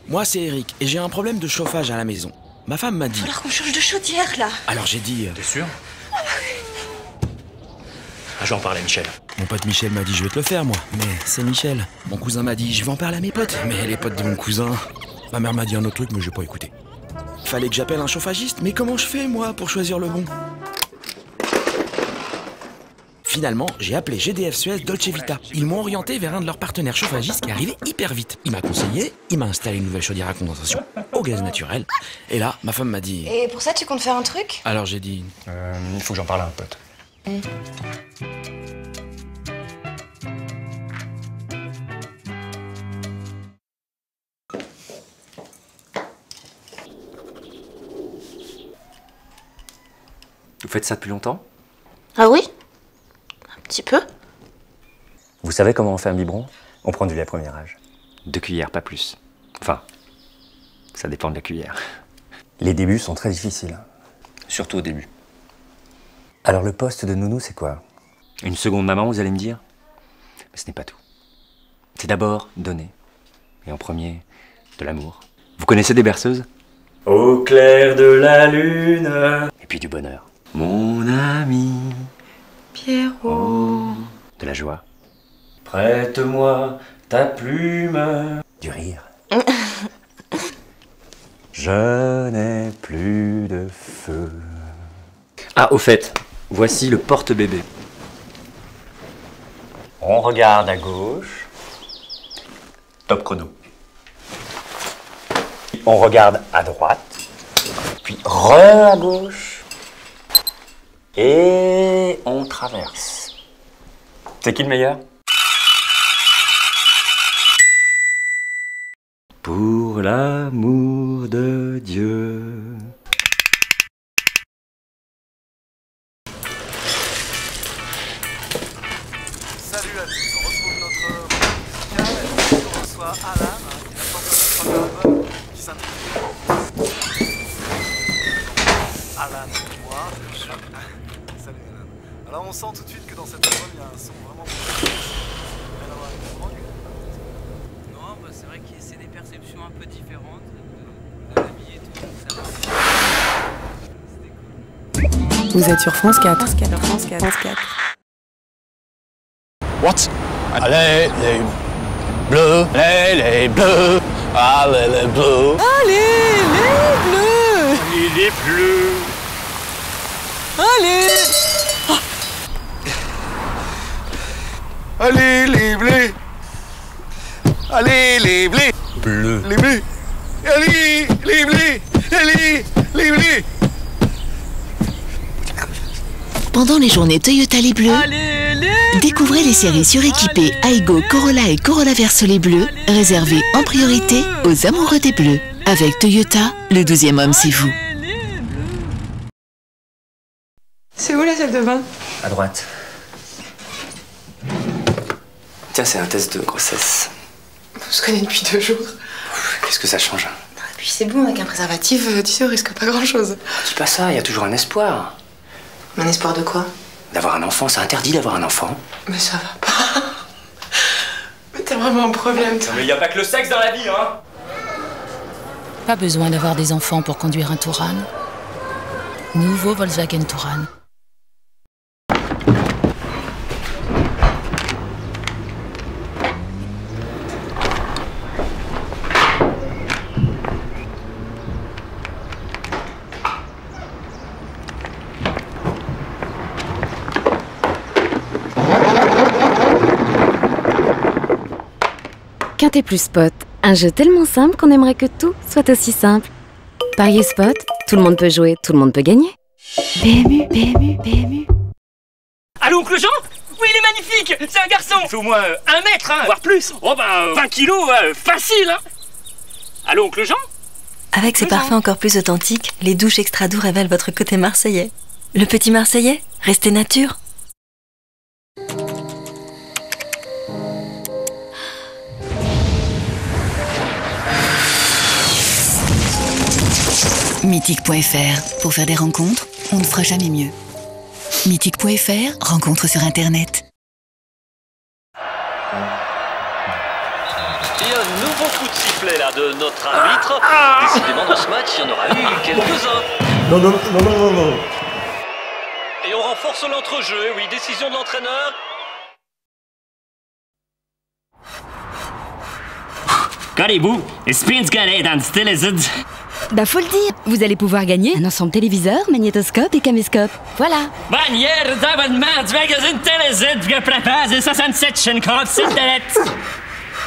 Moi, c'est Eric, et j'ai un problème de chauffage à la maison. Ma femme m'a dit... Faut qu'on change de chaudière, là. Alors j'ai dit... T'es sûr? Ah, j'en parle à Michel. Mon pote Michel m'a dit je vais te le faire, moi. Mais c'est Michel. Mon cousin m'a dit je vais en parler à mes potes. Mais les potes de mon cousin... Ma mère m'a dit un autre truc, mais j'ai pas écouté. Fallait que j'appelle un chauffagiste, mais comment je fais, moi, pour choisir le bon? Finalement, j'ai appelé GDF Suez Dolce Vita. Ils m'ont orienté vers un de leurs partenaires chauffagistes qui arrivait hyper vite. Il m'a conseillé, il m'a installé une nouvelle chaudière à condensation au gaz naturel. Et là, ma femme m'a dit... Et pour ça, tu comptes faire un truc? Alors j'ai dit... Il faut que j'en parle à un pote. Vous faites ça depuis longtemps? Ah oui? Un petit peu. Vous savez comment on fait un biberon? On prend du lait premier âge. 2 cuillères, pas plus. Enfin, ça dépend de la cuillère. Les débuts sont très difficiles. Surtout au début. Alors le poste de nounou, c'est quoi? Une seconde maman, vous allez me dire? Mais ce n'est pas tout. C'est d'abord donner. Et en premier, de l'amour. Vous connaissez des berceuses? Au clair de la lune. Et puis du bonheur. Mon ami Pierrot. De la joie. Prête-moi ta plume. Du rire. Je n'ai plus de feu. Ah, au fait, voici le porte-bébé. On regarde à gauche. Top chrono. On regarde à droite. Puis à gauche. Et on traverse. C'est qui le meilleur? Pour l'amour de Dieu. Salut à tous, on retrouve notre musical. On reçoit Alan, qui vient de sortir notre premier album qui s'intitule Alan, moi, le chat. Salut Alan. Alors on sent tout de suite que dans cet album il y a un son vraiment beaucoup. Rien à voir avec le rock. Non, bah c'est vrai que c'est des perceptions un peu différentes de la vie et tout. Ça va. C'était cool. Vous êtes sur France 4. France 4. What? Allez, les bleus, les bleus, allez, les bleus. Allez, les bleus! Allez, les bleus. Allez! Allez les blés. Allez les blés. Bleu. Les blés. Allez les blés. Allez les blés. Pendant les journées Toyota Les Bleus, découvrez les séries suréquipées Aygo, Corolla et Corolla Verso Les Bleus, réservées en priorité aux amoureux des bleus. Avec Toyota, le 12e homme, c'est vous. C'est où la salle de bain? À droite. Tiens, c'est un test de grossesse. On se connaît depuis 2 jours. Qu'est-ce que ça change? Et puis c'est bon, avec un préservatif, tu sais, on risque pas grand-chose. Dis pas ça, il y a toujours un espoir. Un espoir de quoi? D'avoir un enfant, c'est interdit d'avoir un enfant. Mais ça va pas. Mais t'as vraiment un problème, toi. Mais il n'y a pas que le sexe dans la vie, hein. Pas besoin d'avoir des enfants pour conduire un Touran. Nouveau Volkswagen Touran. Quintet plus Spot, un jeu tellement simple qu'on aimerait que tout soit aussi simple. Pariez Spot, tout le monde peut jouer, tout le monde peut gagner. PMU, PMU, PMU. Allô, oncle Jean? Oui, il est magnifique. C'est un garçon. Il fait au moins 1 mètre, hein, voire plus. Oh ben, 20 kilos, facile, hein. Allô, oncle Jean? Avec ces parfums encore plus authentiques, les douches extra doux révèlent votre côté marseillais. Le petit marseillais, restez nature. Mythique.fr. Pour faire des rencontres, on ne fera jamais mieux. Mythique.fr. Rencontres sur Internet. Et un nouveau coup de sifflet là de notre arbitre. Décidément dans ce match, il y en aura eu quelques-uns. Non, non, non, non, non, non. Et on renforce l'entrejeu, oui, décision de l'entraîneur. Caribou, spinskare dans Stelezud. Bah faut le dire, vous allez pouvoir gagner un ensemble téléviseur, magnétoscope et caméscope. Voilà. Bannière d'abonnement du magazine Télésud, je prépare 67 chaînes lettres.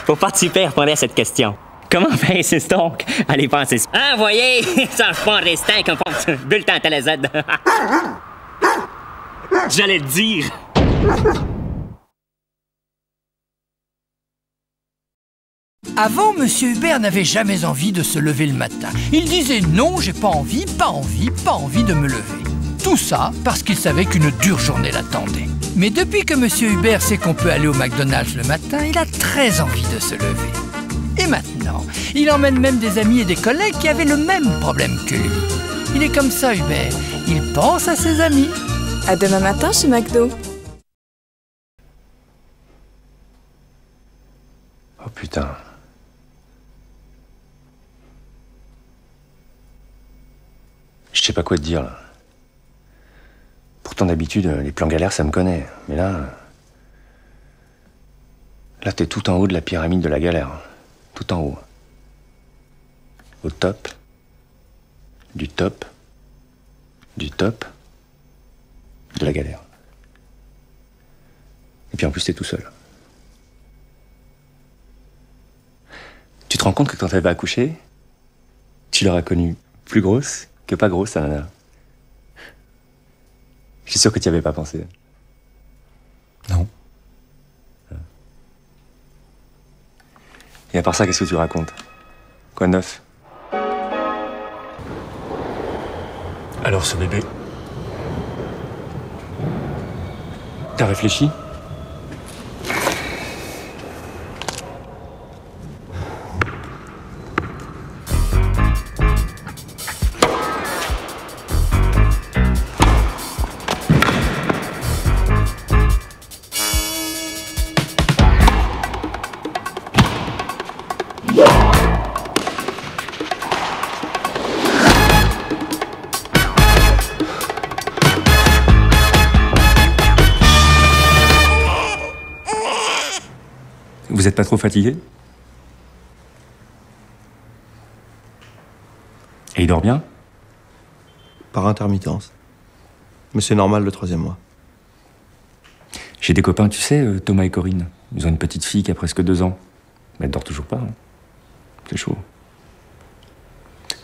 Pour participer, répondez à cette question. Comment faire ce donc? Allez penser. Ah, voyez, ça je prends des steaks en bulletin Télésud. J'allais te dire. Avant, Monsieur Hubert n'avait jamais envie de se lever le matin. Il disait non, j'ai pas envie, pas envie, pas envie de me lever. Tout ça parce qu'il savait qu'une dure journée l'attendait. Mais depuis que Monsieur Hubert sait qu'on peut aller au McDonald's le matin, il a très envie de se lever. Et maintenant, il emmène même des amis et des collègues qui avaient le même problème que lui. Il est comme ça, Hubert. Il pense à ses amis. À demain matin chez McDo. Oh putain. Je sais pas quoi te dire, là. Pourtant, d'habitude, les plans galères, ça me connaît. Mais là... Là, t'es tout en haut de la pyramide de la galère. Tout en haut. Au top. Du top. Du top. De la galère. Et puis en plus, t'es tout seul. Tu te rends compte que quand elle va accoucher, tu l'auras connue plus grosse que pas grosse, sa nana. Je suis sûr que tu n'y avais pas pensé. Non. Et à part ça, qu'est-ce que tu racontes? Quoi de neuf? Alors, ce bébé, t'as réfléchi? Vous êtes pas trop fatigué? Et il dort bien? Par intermittence. Mais c'est normal le 3e mois. J'ai des copains, tu sais, Thomas et Corinne. Ils ont une petite fille qui a presque 2 ans. Mais elle dort toujours pas. Hein. C'est chaud.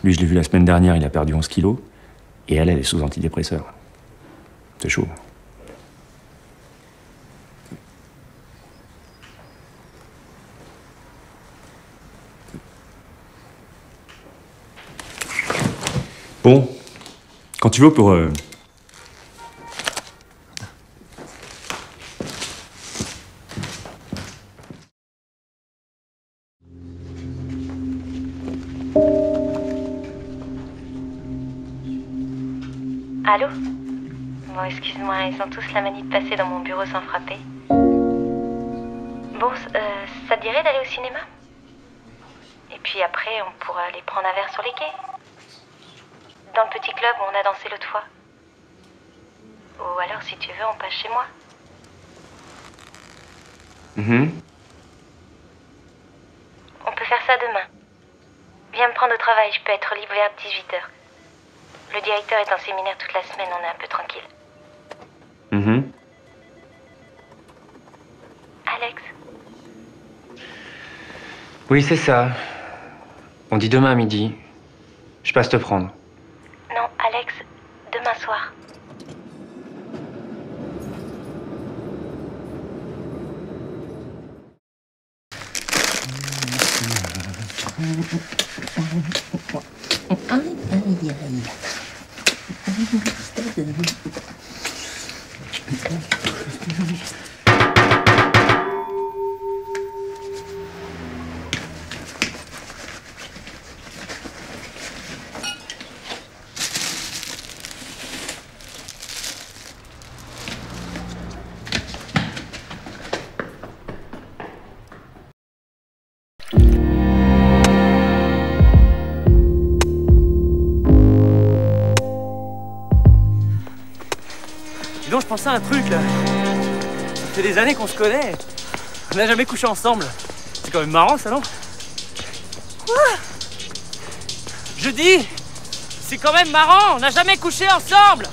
Lui, je l'ai vu la semaine dernière, il a perdu 11 kilos. Et elle est sous antidépresseur. C'est chaud. Bon, quand tu veux pour... Allô? Bon, excuse-moi, ils ont tous la manie de passer dans mon bureau sans frapper. Bon, ça te dirait d'aller au cinéma? Et puis après, on pourra aller prendre un verre sur les quais. Dans le petit club où on a dansé l'autre fois. Ou alors, si tu veux, on passe chez moi. On peut faire ça demain. Viens me prendre au travail, je peux être libre vers 18h. Le directeur est en séminaire toute la semaine, on est un peu tranquille. Alex? Oui, c'est ça. On dit demain à midi. Je passe te prendre. Non, Alex, demain soir. Dis donc, je pensais à un truc là. Ça fait des années qu'on se connaît. On n'a jamais couché ensemble. C'est quand même marrant ça, non? Quoi? Je dis, c'est quand même marrant, on n'a jamais couché ensemble.